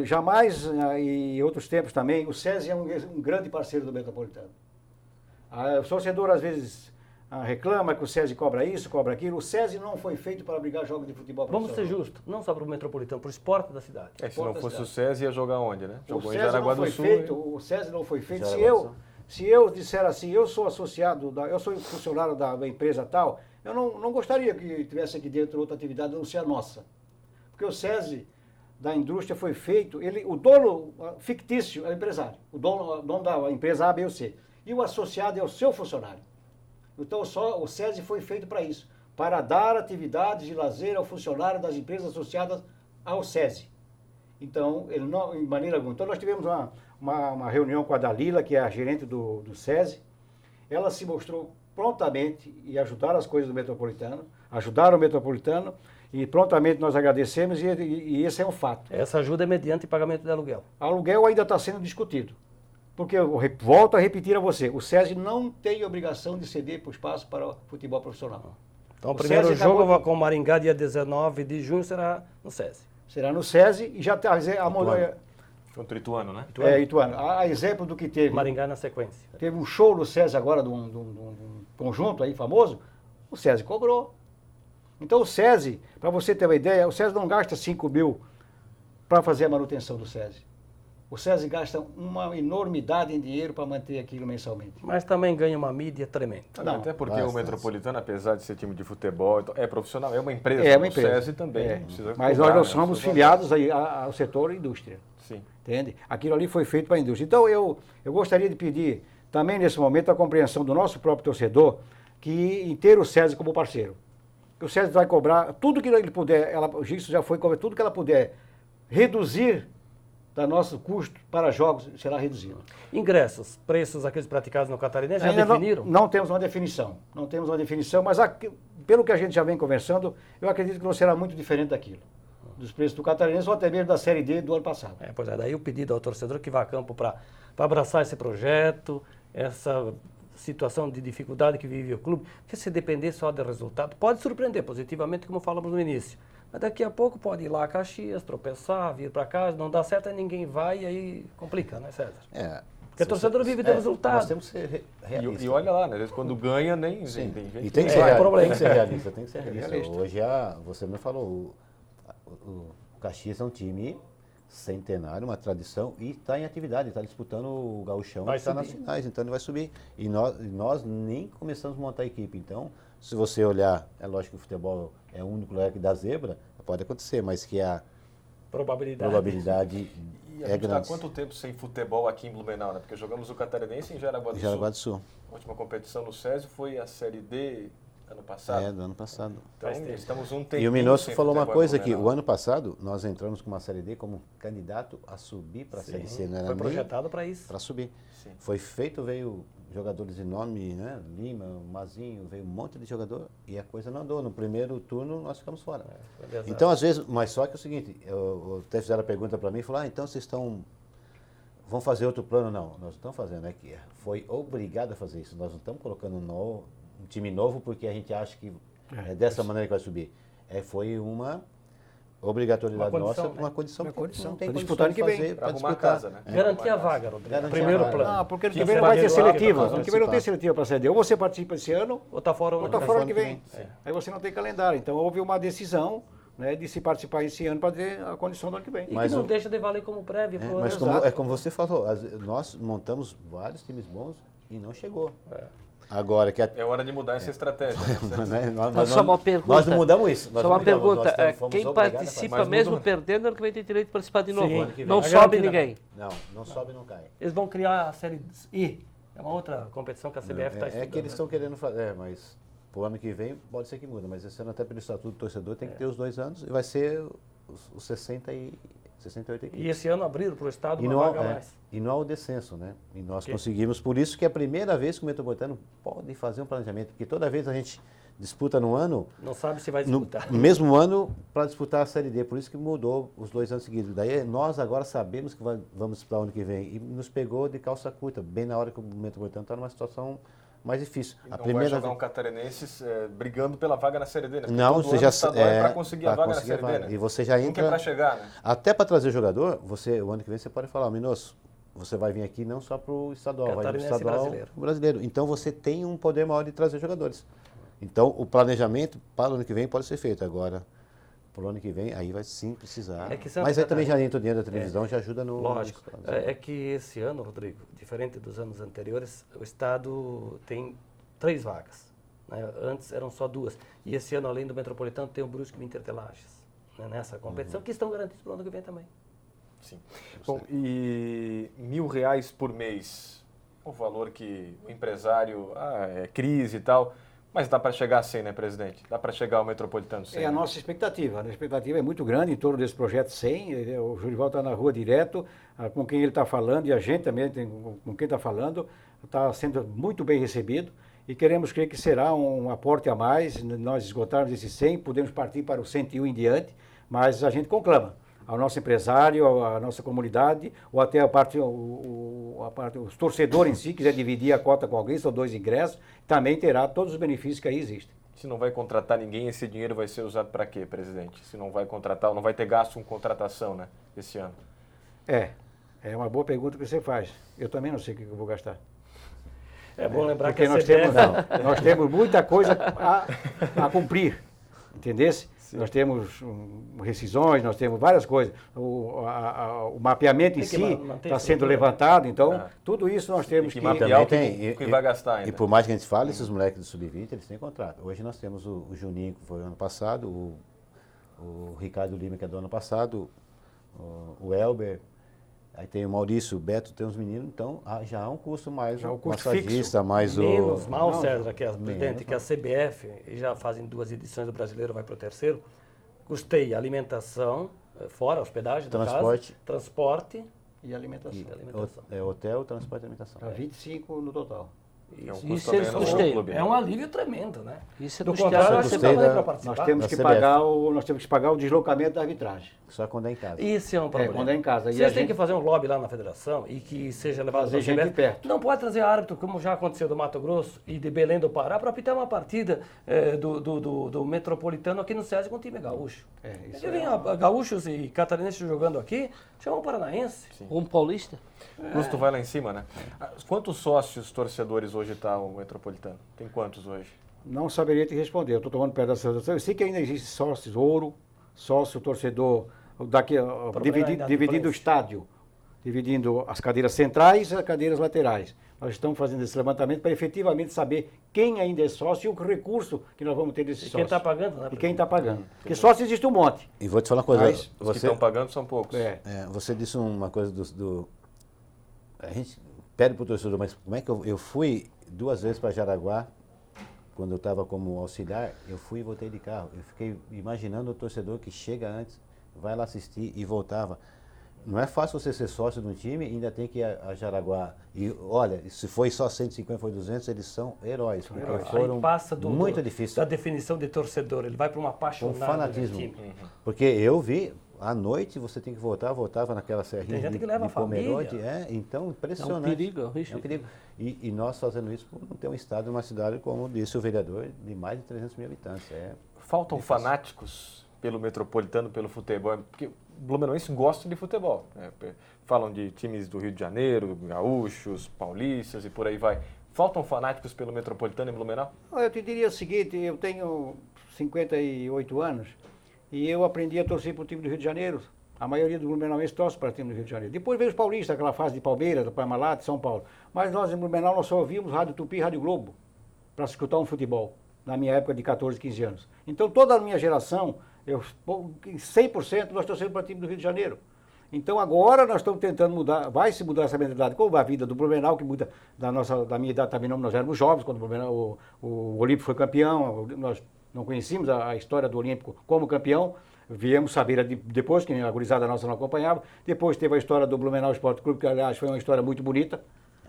Jamais, e outros tempos também, o SESI é um grande parceiro do Metropolitano. O torcedor às vezes reclama que o SESI cobra isso, cobra aquilo. O SESI não foi feito para brigar jogos de futebol profissional. Vamos ser justos, não só para o Metropolitano, para o esporte da cidade. Se não fosse o SESI, ia jogar onde, né? Jogou em SESI Jaraguá não do foi Sul. feito, o SESI não foi feito. Se Jaraguá eu disser assim, eu sou associado, eu sou funcionário da empresa tal, eu não gostaria que tivesse aqui dentro outra atividade, a não ser a nossa. Porque o SESI da indústria foi feito, o dono fictício é o empresário, o dono da empresa A, B ou C. E o associado é o seu funcionário. Então o SESI foi feito para isso, para dar atividades de lazer ao funcionário das empresas associadas ao SESI. Então, ele não, em maneira alguma. Então nós tivemos uma reunião com a Dalila, que é a gerente do SESI. Ela se mostrou prontamente e ajudar as coisas do Metropolitano, ajudaram o Metropolitano e prontamente nós agradecemos e esse é um fato. Essa ajuda é mediante pagamento de aluguel. Aluguel ainda está sendo discutido. Porque eu volto a repetir a você, o SESI não tem obrigação de ceder para o espaço para o futebol profissional. Então o primeiro jogo com o Maringá, dia 19 de junho, será no SESI. Será no SESI e já está Contra o Ituano, né? Ituano. A exemplo do que teve. Maringá na sequência. Teve um show no SESI agora de um conjunto aí famoso, o SESI cobrou. Então o SESI, para você ter uma ideia, o SESI não gasta 5 mil para fazer a manutenção do SESI. O SESI gasta uma enormidade em dinheiro para manter aquilo mensalmente. Mas também ganha uma mídia tremenda. Não, até porque o Metropolitano, apesar de ser time de futebol, é profissional, é uma empresa. É uma empresa. O SESI também. Precisa Mas cobrar, nós não somos filiados ao setor indústria. Sim. Entende? Aquilo ali foi feito para a indústria. Então eu gostaria de pedir também nesse momento a compreensão do nosso próprio torcedor em ter o SESI como parceiro. O SESI vai cobrar tudo que ele puder, isso já foi cobrado, tudo que ela puder reduzir da nosso custo para jogos será reduzido. Ingressos, preços aqueles praticados no Catarinense, já definiram? Não temos uma definição. Não temos uma definição, mas pelo que a gente já vem conversando, eu acredito que não será muito diferente daquilo. Dos preços do Catarinense ou até mesmo da Série D do ano passado. Pois é, daí o pedido ao torcedor que vá a campo para abraçar esse projeto, essa situação de dificuldade que vive o clube, porque se depender só do resultado, pode surpreender positivamente, como falamos no início. Mas daqui a pouco pode ir lá a Caxias, tropeçar, vir para casa, não dá certo, aí ninguém vai e aí complica, né, César? Porque o torcedor vive de resultado. Nós temos que ser realistas. E olha lá, né? Às vezes quando ganha, nem Sim. tem gente. E tem que ser realista, tem que ser realista. Hoje, você me falou, o Caxias é um time centenário, uma tradição, e está em atividade, está disputando o gauchão, está nas finais, então ele vai subir. E nós nem começamos a montar a equipe, então, se você olhar, é lógico que o futebol é o único lugar que dá zebra, pode acontecer, mas que a probabilidade E a é gente está grande. há quanto tempo sem futebol aqui em Blumenau, né? Porque jogamos o Catarinense em Jaraguá do Sul. Jaraguá do Sul. A última competição no SESI foi a Série D ano passado. Do ano passado. Então, estamos um tempo. E o Minosso falou uma coisa aqui, o ano passado nós entramos com uma Série D como candidato a subir para a Série C, não era Foi nem projetado para isso. para subir. Sim. Foi feito, veio jogadores de nome, né? Lima, Mazinho, veio um monte de jogador e a coisa não andou. No primeiro turno nós ficamos fora. Então, às vezes, mas só que é o seguinte, eu até fizeram a pergunta para mim e falaram, então vocês vão fazer outro plano? Não, nós não estamos fazendo, é que foi obrigado a fazer isso. Nós não estamos colocando um time novo porque a gente acha que é dessa maneira que vai subir. Foi uma obrigatoriedade nossa, uma condição que não tem disputar ano que vem. Para arrumar a casa, né? Garantir a vaga, Rodrigo. Garantir Primeiro a vaga. plano. Porque ano que vem não vai ter seletiva. Ano que vem não tem participar. seletiva para CD. Ou você participa esse ano, Ou está fora ou está fora ano que vem. Aí você não tem calendário. Então houve uma decisão né, de se participar esse ano para ver a condição do ano que vem. E Mas que não o- deixa de valer como prévia pro ano. Mas Exato. como você falou, nós montamos vários times bons e não chegou. Agora que É hora de mudar essa estratégia. né, Mas só uma pergunta. nós não mudamos isso. Nós Só uma não mudamos, pergunta, nós fomos quem obrigados a participa Mas mesmo muda- perdendo, ano que vem tem direito de participar de novo. Sim. Ano que vem. Não É sobe garantida. ninguém. fazer. Não sobe e não cai. Eles vão criar a Série I. É uma outra competição que a CBF está É estudando. que eles estão querendo fazer, mas pro ano que vem pode ser que muda, mas esse ano até pelo estatuto do torcedor tem que ter os 2 anos e vai ser os 68 equipes. E esse ano abriram para o Estado E uma não, vaga a há, mais. e não há o descenso, né? E nós conseguimos, por isso que é a primeira vez que o Metropolitano pode fazer um planejamento, porque toda vez a gente disputa no ano, Não sabe se vai no disputar. mesmo ano, para disputar a Série D, por isso que mudou os 2 anos seguidos. Daí nós agora sabemos que vamos disputar o ano que vem, e nos pegou de calça curta, bem na hora que o Metropolitano está numa situação mais difícil. Não vai jogar um catarinense brigando pela vaga na Série D, né? Não, Todo você ano já estadual é para conseguir a pra vaga na conseguir Série a D, vaga. né? E você já Nunca entra é para chegar, né? até para trazer jogador, o ano que vem você pode falar, Minosso, você vai vir aqui não só para o estadual, vai vir para o Catarinense estadual brasileiro. brasileiro. Então você tem um poder maior de trazer jogadores. Então o planejamento para o ano que vem pode ser feito. Agora, para o ano que vem, aí vai sim precisar. É que Santa Mas aí também já Catarina- entra o dinheiro da televisão, já ajuda no... Lógico. É que esse ano, Rodrigo, diferente dos anos anteriores, o Estado tem 3 vagas. Né? Antes eram só 2. E esse ano, além do Metropolitano, tem o Brusque e o Interlages, né? Nessa competição, que estão garantidos para o ano que vem também. Sim. Bom, e R$1.000 por mês, o valor que o empresário, é crise e tal, mas dá para chegar a 100, né, presidente? Dá para chegar ao Metropolitano 100. É a né? nossa expectativa. A expectativa é muito grande em torno desse projeto 100. O Jurival está na rua direto, com quem ele está falando, e a gente também tem com quem está falando, está sendo muito bem recebido. E queremos crer que será um aporte a mais. Nós esgotarmos esse 100, podemos partir para o 101 em diante, mas a gente conclama ao nosso empresário, à nossa comunidade, ou até a parte, os torcedores em si, quiser dividir a cota com alguém, são 2 ingressos, também terá todos os benefícios que aí existem. Se não vai contratar ninguém, esse dinheiro vai ser usado para quê, presidente? Se não vai contratar, não vai ter gasto com contratação, né, esse ano? É uma boa pergunta que você faz. Eu também não sei o que eu vou gastar. É bom lembrar Porque que a nós CBF... temos, nós temos muita coisa a cumprir, entendesse? Nós temos rescisões, nós temos várias coisas. O mapeamento em Tem que si manter está a sendo estrutura. levantado, então tudo isso nós temos que que... mapear o Também que vai gastar ainda. E por mais que a gente fale, esses moleques do Sub-20, eles têm contrato. Hoje nós temos o Juninho, que foi ano passado, o Ricardo Lima, que é do ano passado, o Elber, aí tem o Maurício, o Beto, tem uns meninos, então já há um custo mais, Já o o custo massagista, mais Menos o... mal, Não, César, que a, menos presidente, que a CBF, e já fazem 2 edições do Brasileiro, vai para o 3º, custeia alimentação, fora hospedagem, no Transporte. caso, transporte E alimentação. e alimentação. Hotel, transporte e alimentação. Para 25 no total. É um Isso custo eles também no custeiam. clube. É um alívio tremendo, né? Isso é Do custeado. contrário, Isso é você estava ali custeio para da- Nós participar. temos da que CBF. nós temos que pagar o deslocamento da arbitragem. Só quando é em casa. Isso é um problema. quando é em casa. E a Vocês têm gente- que fazer um lobby lá na federação e que seja levado Fazer pra gente CBF. perto. Não pode trazer árbitro, como já aconteceu do Mato Grosso e de Belém do Pará, para apitar uma partida do Metropolitano aqui no SESI com o time gaúcho. Isso Porque vem gaúchos e catarinenses jogando aqui, chama o paranaense. Um paulista? O custo vai lá em cima, né? Quantos sócios torcedores hoje está o Metropolitano? Tem quantos hoje? Não saberia te responder. Eu estou tomando pé da associação. Eu sei que ainda existe sócios ouro, sócio torcedor, daqui, ainda dividindo o estádio, dividindo as cadeiras centrais e as cadeiras laterais. Nós estamos fazendo esse levantamento para efetivamente saber quem ainda é sócio e o recurso que nós vamos ter desse E sócio. quem está pagando, né? E quem está pagando. Porque sócio existe um monte. E vou te falar uma coisa. Mas Os que você, estão pagando são poucos. você disse uma coisa a gente pede para o torcedor, mas como é que eu fui 2 vezes para Jaraguá, quando eu estava como auxiliar, eu fui e voltei de carro. Eu fiquei imaginando o torcedor que chega antes, vai lá assistir e voltava. Não é fácil você ser sócio de um time e ainda tem que ir a Jaraguá. E olha, se foi só 150, foi 200, eles são heróis. Porque foram Aí passa muito difícil. da definição de torcedor, ele vai para uma Com apaixonada fanatismo. do time. Porque eu vi, à noite você tem que voltava naquela serrinha Tem gente que leva a Pomerode. família. Então, É um impressionante. perigo, é um risco. É um perigo. E nós fazendo isso por não ter um estado, uma cidade, como disse o vereador, de mais de 300 mil habitantes. Faltam fanáticos pelo Metropolitano, pelo futebol, porque o blumenauense gosta de futebol. Né? Falam de times do Rio de Janeiro, gaúchos, paulistas e por aí vai. Faltam fanáticos pelo Metropolitano em Blumenau? Eu te diria o seguinte, eu tenho 58 anos e eu aprendi a torcer para o time do Rio de Janeiro. A maioria do blumenauense torce para o time do Rio de Janeiro. Depois veio os paulistas, aquela fase de Palmeiras, do Parmalat, de São Paulo. Mas nós em Blumenau nós só ouvíamos Rádio Tupi e Rádio Globo para escutar um futebol, na minha época de 14, 15 anos. Então toda a minha geração, 100% nós torcemos para o time do Rio de Janeiro. Então agora nós estamos tentando mudar, vai se mudar essa mentalidade, como a vida do Blumenau, que muda da minha idade também, nós éramos jovens, quando o Olímpico foi campeão, nós não conhecíamos a história do Olímpico como campeão, viemos saber depois, que a gurizada nossa não acompanhava, depois teve a história do Blumenau Esporte Clube, que aliás foi uma história muito bonita,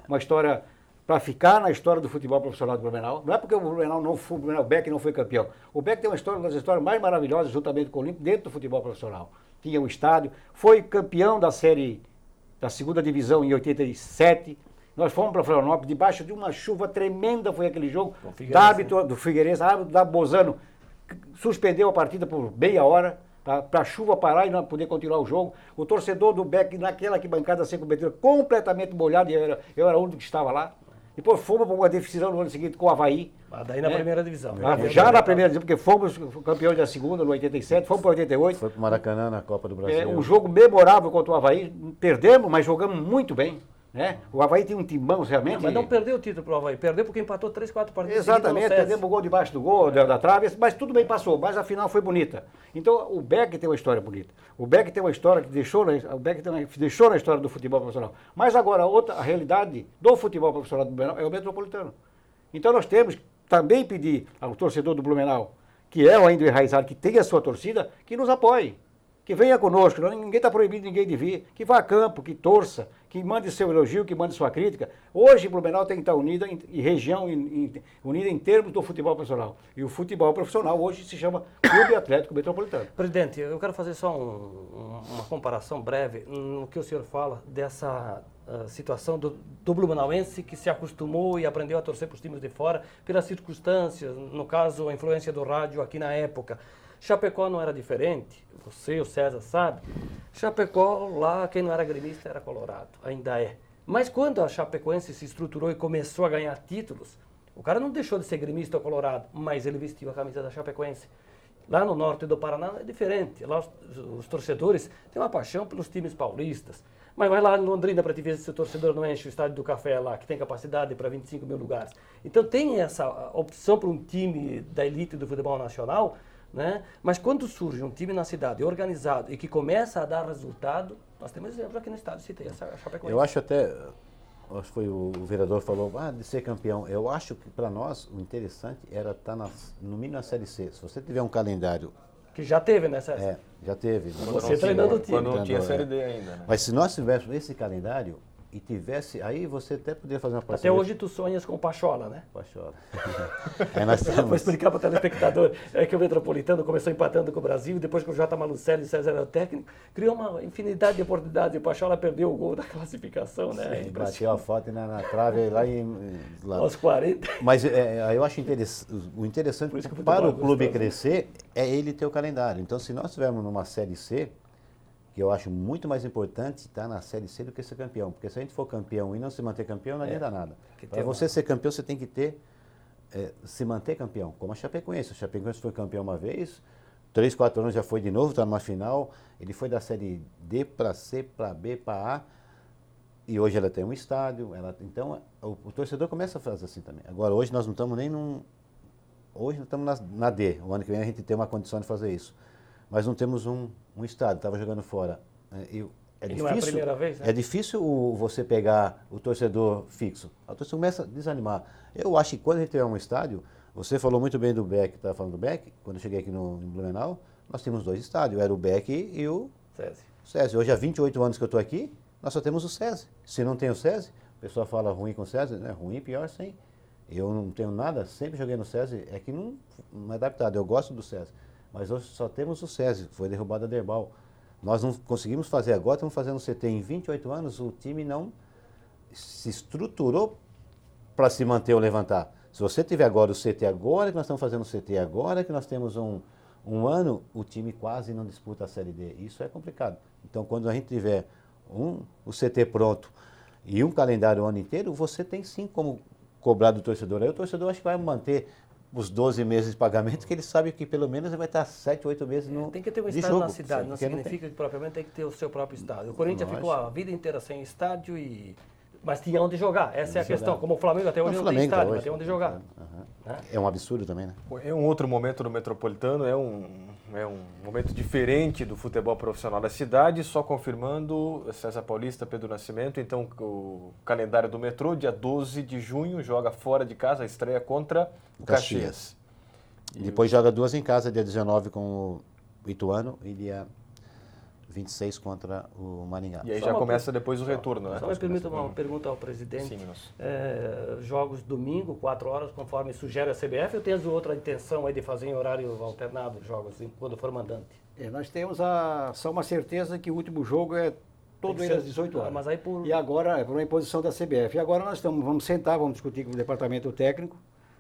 uma história para ficar na história do futebol profissional do Blumenau. Não é porque o Blumenau não foi, o Beck não foi campeão. O Beck tem uma das histórias mais maravilhosas, juntamente com o Olímpico, dentro do futebol profissional. Tinha um estádio, foi campeão da segunda divisão em 87. Nós fomos para Florianópolis, debaixo de uma chuva tremenda foi aquele jogo. Do Figueirense, da Bozano, suspendeu a partida por meia hora, para a chuva parar e não poder continuar o jogo. O torcedor do Beck, naquela arquibancada sem cobertura, completamente molhado, e eu era o único que estava lá. Depois fomos para uma decisão no ano seguinte com o Avaí. Daí na primeira divisão. Já na primeira divisão, porque fomos campeões da segunda no 87, fomos para 88. Foi para o Maracanã na Copa do Brasil. Um jogo memorável contra o Avaí. Perdemos, mas jogamos muito bem. Né? O Avaí tem um timbão realmente. Mas não perdeu o título para o Avaí, perdeu porque empatou 3, 4 partidas. Exatamente, perdemos o gol debaixo do gol, da trave, mas tudo bem, passou, mas a final foi bonita. Então o Beck tem uma história bonita. O Beck tem uma história que deixou na história do futebol profissional. Mas agora a realidade do futebol profissional do Blumenau é o Metropolitano. Então nós temos que também pedir ao torcedor do Blumenau, que é ainda enraizado, que tem a sua torcida, que nos apoie. Que venha conosco, ninguém está proibido ninguém de vir, que vá a campo, que torça, que mande seu elogio, que mande sua crítica. Hoje, Blumenau tem que estar unida em região, unida em termos do futebol profissional. E o futebol profissional hoje se chama Clube Atlético Metropolitano. Presidente, eu quero fazer só uma comparação breve no que o senhor fala dessa situação do blumenauense que se acostumou e aprendeu a torcer para os times de fora pelas circunstâncias, no caso, a influência do rádio aqui na época. Chapecó não era diferente, você, o César, sabe. Chapecó, lá, quem não era gremista era colorado, ainda é. Mas quando a Chapecoense se estruturou e começou a ganhar títulos, o cara não deixou de ser gremista ou colorado, mas ele vestiu a camisa da Chapecoense. Lá no norte do Paraná é diferente, lá os torcedores têm uma paixão pelos times paulistas. Mas vai lá em Londrina para te ver se o torcedor não enche o estádio do Café lá, que tem capacidade para 25 mil lugares. Então tem essa opção para um time da elite do futebol nacional, né? Mas quando surge um time na cidade organizado e que começa a dar resultado, nós temos exemplos aqui no estado, citei essa Chapecoense. Eu acho até, acho que foi o vereador falou, de ser campeão. Eu acho que para nós o interessante era estar no mínimo na Série C. Se você tiver um calendário... Que já teve, né, César? Já teve. Você treinando o time. Quando não tinha Série D ainda, né? Mas se nós tivéssemos esse calendário e tivesse, aí você até poderia fazer uma Até parceria. hoje tu sonhas com o Pachola, né? Pachola. Aí nós temos... Vou explicar para o telespectador. É que o Metropolitano começou empatando com o Brasil, depois que o J. Malucelli e César era o técnico, criou uma infinidade de oportunidades e o Pachola perdeu o gol da classificação, né? Sim, bateu a foto na trave lá lá. Aos 40. Mas eu acho o interessante para o clube crescer é ele ter o calendário. Então, se nós estivermos numa Série C, que eu acho muito mais importante estar na Série C do que ser campeão. Porque se a gente for campeão e não se manter campeão, não adianta nada. Para você ser campeão, você tem que se manter campeão. Como a Chapecoense. A Chapecoense foi campeão uma vez, 3, 4 anos já foi de novo, está numa final. Ele foi da Série D para C, para B, para A. E hoje ela tem um estádio. Então, o torcedor começa a fazer assim também. Agora, hoje nós não estamos nem Hoje nós estamos na D. O ano que vem a gente tem uma condição de fazer isso. Mas não temos um estádio, estava jogando fora. É difícil, não é a primeira vez, né? É difícil você pegar o torcedor fixo. A torcida começa a desanimar. Eu acho que quando a gente tiver um estádio, você falou muito bem do Beck, estava falando do Beck, quando eu cheguei aqui em Blumenau, nós tínhamos 2 estádios, era o Beck e o SESI. Hoje há 28 anos que eu estou aqui, nós só temos o SESI. Se não tem o SESI, o pessoal fala ruim com o SESI, né? Ruim, pior, sem. Eu não tenho nada, sempre joguei no SESI, é que não é adaptado, eu gosto do SESI. Mas hoje só temos o SESI, foi derrubado a Derbal. Nós não conseguimos fazer agora, estamos fazendo o CT em 28 anos, o time não se estruturou para se manter ou levantar. Se você tiver agora o CT agora, que nós estamos fazendo o CT agora, que nós temos um ano, o time quase não disputa a Série D. Isso é complicado. Então, quando a gente tiver o CT pronto e um calendário o ano inteiro, você tem sim como cobrar do torcedor. Aí o torcedor acho que vai manter os 12 meses de pagamento, que ele sabe que pelo menos ele vai estar 7, 8 meses no Tem que ter um de estádio jogo, na cidade, não porque significa que propriamente tem que ter o seu próprio estádio. O Corinthians Lógico. ficou a vida inteira sem estádio, mas tinha onde jogar, essa é a questão. Como o Flamengo até hoje não tem estádio, mas tem onde jogar. Né? É um absurdo também, né? É um outro momento do Metropolitano, é um momento diferente do futebol profissional da cidade, só confirmando César Paulista, Pedro Nascimento. Então, o calendário do metrô, dia 12 de junho, joga fora de casa, a estreia contra o Caxias. Depois joga 2 em casa, dia 19 com o Ituano e dia 26 contra o Maringá. E aí já começa depois o retorno, né? Só me permita uma pergunta ao presidente. Sim, Minosso. Jogos domingo, 4 horas, conforme sugere a CBF, ou tens outra intenção aí de fazer em horário alternado jogos, quando for mandante? Nós temos só uma certeza que o último jogo é todo ele às 18 horas. Mas aí por... E agora é por uma imposição da CBF. E agora nós vamos sentar, vamos discutir com o departamento técnico,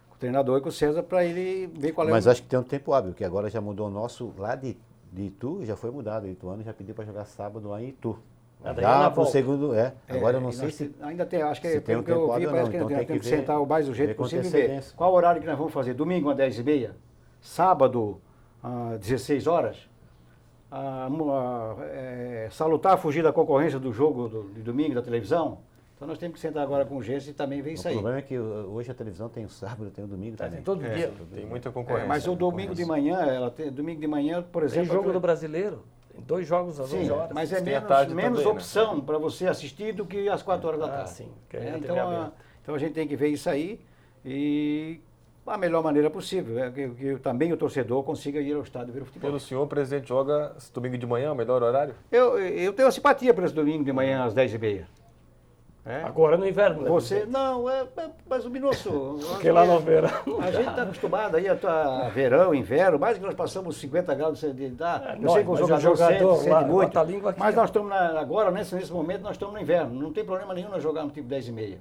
com o treinador e com o César, para ele ver qual é Mas acho que tem um tempo hábil, que agora já mudou o nosso lá de Itu, já foi mudado. O Ituano já pediu para jogar sábado lá em Itu. Já pro segundo, agora eu não sei se... Ainda tem, acho que se tem pelo um que eu tempo vi, hábil parece ou que não. nós Então temos que sentar o mais urgente ver com possível e ver antecedência. qual horário que nós vamos fazer. Domingo às 10h30, sábado às 16 horas. Salutar fugir da concorrência do jogo de domingo da televisão. Então nós temos que sentar agora com urgência e também ver isso aí. O problema é que hoje a televisão tem o sábado, tem o domingo também. Tem todo dia. Tem muita concorrência. Mas o domingo de manhã, domingo de manhã, por Tem exemplo... jogo do Brasileiro, tem 2 jogos às 11 horas. Mas é Tem a tarde menos também, né? opção para você assistir do que às 4 horas da tarde. Sim. Que é a TV Então, aberta. então a gente tem que ver isso aí e a melhor maneira possível, que também o torcedor consiga ir ao estádio ver o futebol. Pelo senhor, o presidente joga domingo de manhã, o melhor horário? Eu tenho uma simpatia por esse domingo de manhã às 10h30. Agora no inverno, né? Você, não, mas o Minosso... Porque lá no verão. A gente está acostumado aí a verão, inverno, mais que nós passamos 50 graus de dar. Eu sei que o mas o jogador sente lá, muito, bota a língua aqui, mas ó. nós estamos agora, nesse momento, nós estamos no inverno. Não tem problema nenhum nós jogarmos tipo 10h30.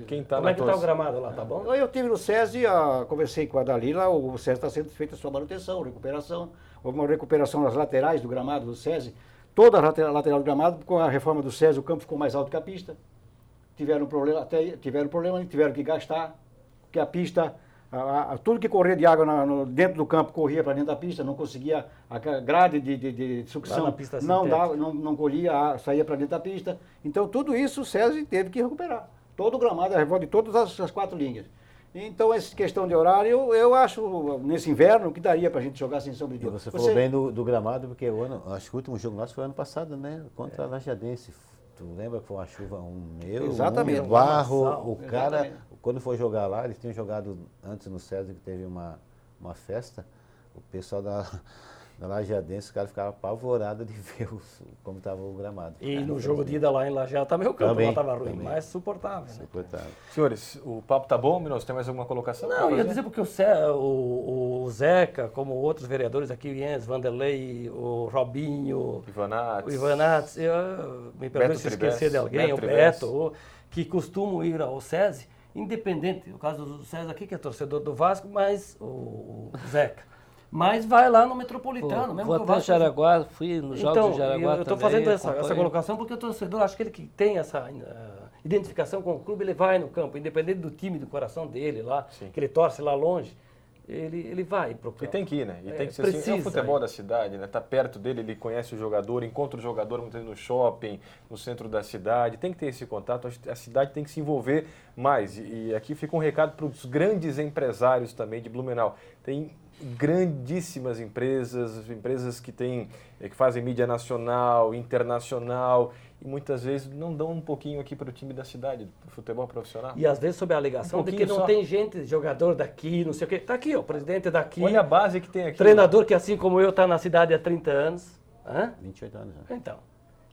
Quem tá Como na é que está o torcida? gramado lá, tá bom? Eu estive no SESI, conversei com a Dalila, o SESI está sendo feita a sua manutenção, recuperação. Houve uma recuperação nas laterais do gramado do SESI. Toda a lateral do gramado, com a reforma do SESI, o campo ficou mais alto que a pista. Tiveram problema, tiveram que gastar, porque a pista, tudo que corria de água dentro do campo corria para dentro da pista, não conseguia, a grade de sucção na pista não sintética. dava, não colhia, saía para dentro da pista. Então tudo isso o SESI teve que recuperar. Todo o gramado, a revolta de todas as 4 linhas. Então, essa questão de horário, eu acho, nesse inverno, que daria para a gente jogar sem sombra de E dúvida. você falou bem do gramado, porque acho que o último jogo nosso foi ano passado, né? Contra a Lajadense. Tu lembra que foi uma chuva, Exatamente. Barro, Lamaçal, o cara, exatamente. quando foi jogar lá, eles tinham jogado antes no César, que teve uma festa, o pessoal da Lajadense, o cara ficava apavorado de ver como estava o gramado. E no jogo de ida lá em Lajeado também o campo Também, não estava ruim, também. mas suportável. Né? Coitado. Senhores, o papo tá bom, Minosso? Tem mais alguma colocação? Não, pra eu ia fazer? dizer porque o Zeca, como outros vereadores aqui, o Jens, Vanderlei, o Robinho, Ivanates. o Ivanates, me perdoe Beto se Tribes, esquecer de alguém, Beto o Tribes. Beto, que costumam ir ao SESI, independente, no caso do César aqui, que é torcedor do Vasco, mas o Zeca. Mas vai lá no Metropolitano, mesmo Vou que o até Vasco... Jaraguá, fui nos Jogos Então, de Jaraguá eu estou também, fazendo essa acompanhei. colocação porque o torcedor, acho que ele que tem essa identificação com o clube, ele vai no campo, independente do time, do coração dele lá, Sim. que ele torce lá longe, ele vai pro campo. E tem que ir, né? E tem que ser assim. É o precisa, futebol né? da cidade, né? Tá perto dele, ele conhece o jogador, encontra o jogador muitas vezes no shopping, no centro da cidade. Tem que ter esse contato, a cidade tem que se envolver mais. E aqui fica um recado para os grandes empresários também de Blumenau. Tem grandíssimas empresas que fazem mídia nacional, internacional, e muitas vezes não dão um pouquinho aqui para o time da cidade, para o futebol profissional. E às vezes sob a alegação de que pouquinho não só. tem gente, jogador daqui, não sei o quê. Tá aqui, ó, o presidente daqui, Olha a base que tem aqui. treinador que assim como eu está na cidade há 30 anos. Hã? 28 anos. Né? Então,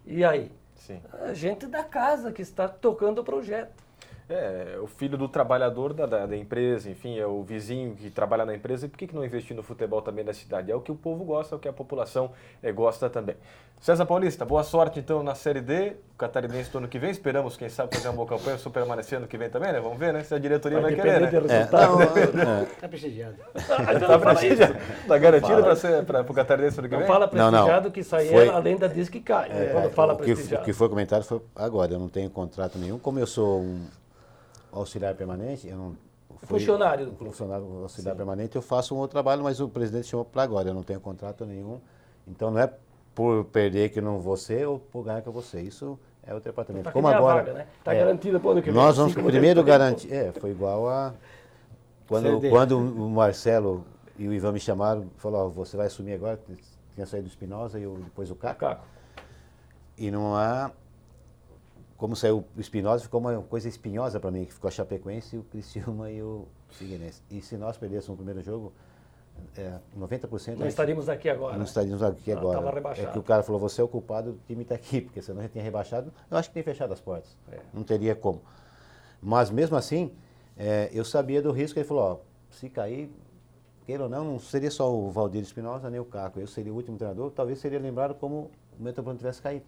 e aí? Sim. A gente da casa que está tocando o projeto. É o filho do trabalhador da empresa, enfim, é o vizinho que trabalha na empresa. E por que não investir no futebol também da cidade? É o que o povo gosta, é o que a população gosta também. César Paulista, boa sorte então na Série D, o Catarinense do ano que vem. Esperamos, quem sabe, fazer uma boa campanha, o permanecer ano que vem também, né? Vamos ver, né? Se a diretoria vai querer, né? depender do resultado. Está prestigiado. Tá prestigiado? Tá garantido para o Catarinense ano que Não vem? fala prestigiado, Não. que isso aí Foi- a lenda diz que cai. Quando fala o prestigiado. que foi comentado foi agora, eu não tenho contrato nenhum, como eu sou um auxiliar permanente, Funcionário do clube. Funcionário auxiliar permanente, eu faço um outro trabalho, mas o presidente chamou para agora, eu não tenho contrato nenhum. Então não é por perder que eu não vou ser ou por ganhar que eu vou ser. Isso é o departamento. Tá Como agora, vaga, né? Tá garantida para o ano que vem. nós vamos primeiro garantir. Foi igual a. Quando o Marcelo e o Ivan me chamaram, falou, você vai assumir agora, tinha saído o Espinosa e depois o Caco. E não há. Como saiu o Espinosa, ficou uma coisa espinhosa para mim, que ficou a Chapecoense, o Criciúma e o Figueirense. E se nós perdêssemos o primeiro jogo, 90%... Não estaríamos aqui agora. Não estaríamos aqui agora. Estava rebaixado. É que o cara falou, você é o culpado, o time está aqui, porque senão a gente tinha rebaixado. Eu acho que tem fechado as portas. Não teria como. Mas mesmo assim, eu sabia do risco. Ele falou, ó, se cair, queira ou não seria só o Valdir Espinosa nem o Caco. Eu seria o último treinador, talvez seria lembrado como o Metropolitano tivesse caído.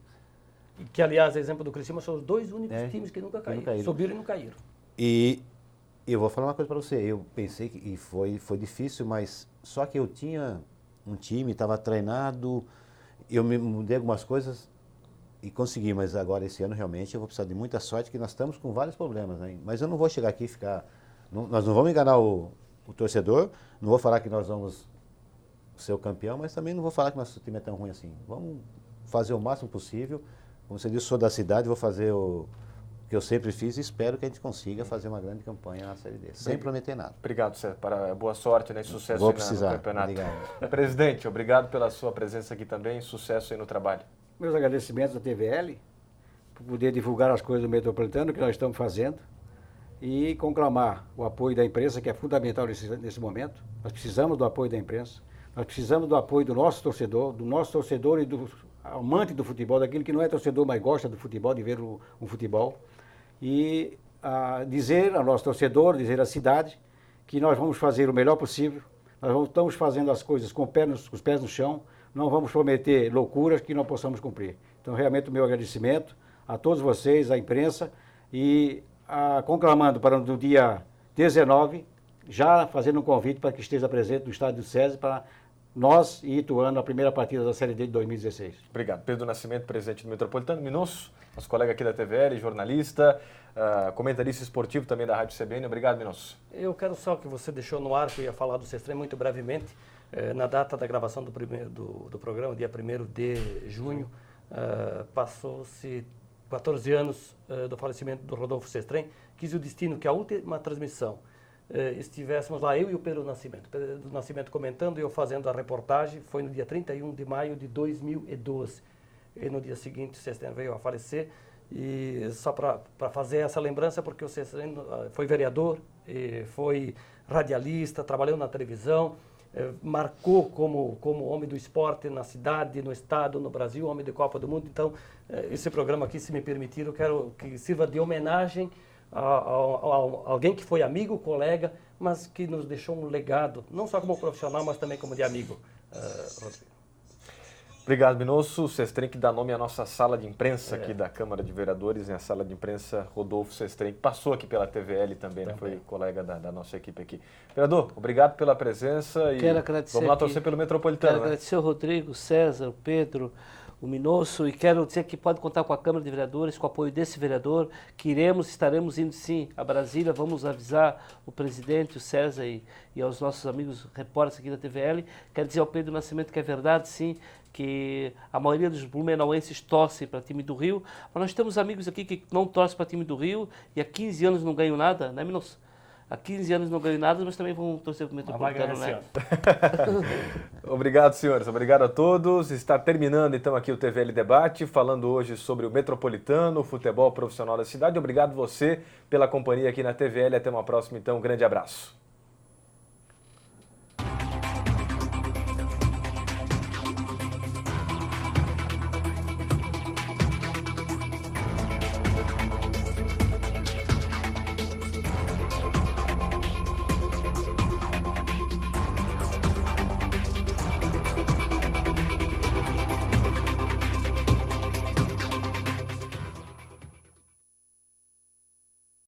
Que, aliás, exemplo do Criciúma, são os dois únicos times que nunca caíram. Subiram e não caíram. E eu vou falar uma coisa para você. Eu pensei que foi difícil, mas só que eu tinha um time, estava treinado, eu me mudei algumas coisas e consegui. Mas agora, esse ano, realmente, eu vou precisar de muita sorte, que nós estamos com vários problemas, né? Mas eu não vou chegar aqui e ficar... nós não vamos enganar o torcedor, não vou falar que nós vamos ser o campeão, mas também não vou falar que nosso time é tão ruim assim. Vamos fazer o máximo possível. Como você disse, sou da cidade, vou fazer o que eu sempre fiz e espero que a gente consiga fazer uma grande campanha na Série D, sem prometer nada. Obrigado, César. Boa sorte, né? Sucesso Vou aí precisar. no campeonato. Obrigado. Presidente, obrigado pela sua presença aqui também, sucesso aí no trabalho. Meus agradecimentos à TVL por poder divulgar as coisas do Metropolitano que nós estamos fazendo e conclamar o apoio da imprensa, que é fundamental nesse momento. Nós precisamos do apoio da imprensa, nós precisamos do apoio do nosso torcedor e do amante do futebol, daquele que não é torcedor, mas gosta do futebol, de ver um futebol. E dizer ao nosso torcedor, dizer à cidade, que nós vamos fazer o melhor possível, estamos fazendo as coisas com os pés no chão, não vamos prometer loucuras que não possamos cumprir. Então, realmente, o meu agradecimento a todos vocês, à imprensa, e conclamando para no dia 19, já fazendo um convite para que esteja presente no estádio do SESI para nós e Ituano, a primeira partida da Série D de 2016. Obrigado. Pedro Nascimento, presidente do Metropolitano. Minosso, nosso colega aqui da TVL, jornalista, comentarista esportivo também da Rádio CBN. Obrigado, Minosso. Eu quero só que você deixou no ar, que eu ia falar do Sestrem muito brevemente. Na data da gravação do programa, dia 1º de junho, passou-se 14 anos do falecimento do Rodolfo Sestrem. Quis o destino que a última transmissão estivéssemos lá, eu e o Pedro Nascimento. Pedro Nascimento comentando e eu fazendo a reportagem. Foi no dia 31 de maio de 2012. E no dia seguinte o Sestrem veio a falecer. E só para fazer essa lembrança, porque o Sestrem foi vereador, foi radialista, trabalhou na televisão, marcou como homem do esporte na cidade, no estado, no Brasil, homem de Copa do Mundo. Então, esse programa aqui, se me permitir, eu quero que sirva de homenagem a alguém que foi amigo, colega, mas que nos deixou um legado, não só como profissional, mas também como de amigo. Rodrigo. Obrigado, Minosso. O Sestrem que dá nome à nossa sala de imprensa aqui da Câmara de Vereadores, a sala de imprensa Rodolfo Sestrem, que passou aqui pela TVL também, né? Foi colega da nossa equipe aqui. Vereador, obrigado pela presença e quero agradecer vamos lá torcer pelo Metropolitano. Quero agradecer o Rodrigo, o César, o Pedro, o Minosso, e quero dizer que pode contar com a Câmara de Vereadores, com o apoio desse vereador, que estaremos indo sim a Brasília, vamos avisar o presidente, o César e aos nossos amigos repórteres aqui da TVL. Quero dizer ao Pedro Nascimento que é verdade sim, que a maioria dos blumenauenses torce para time do Rio, mas nós temos amigos aqui que não torcem para time do Rio e há 15 anos não ganham nada, né, Minosso? Há 15 anos não ganham nada, mas também vão torcer para o Metropolitano, né? Obrigado, senhores. Obrigado a todos. Está terminando, então, aqui o TVL Debate, falando hoje sobre o Metropolitano, o futebol profissional da cidade. Obrigado você pela companhia aqui na TVL. Até uma próxima, então. Um grande abraço.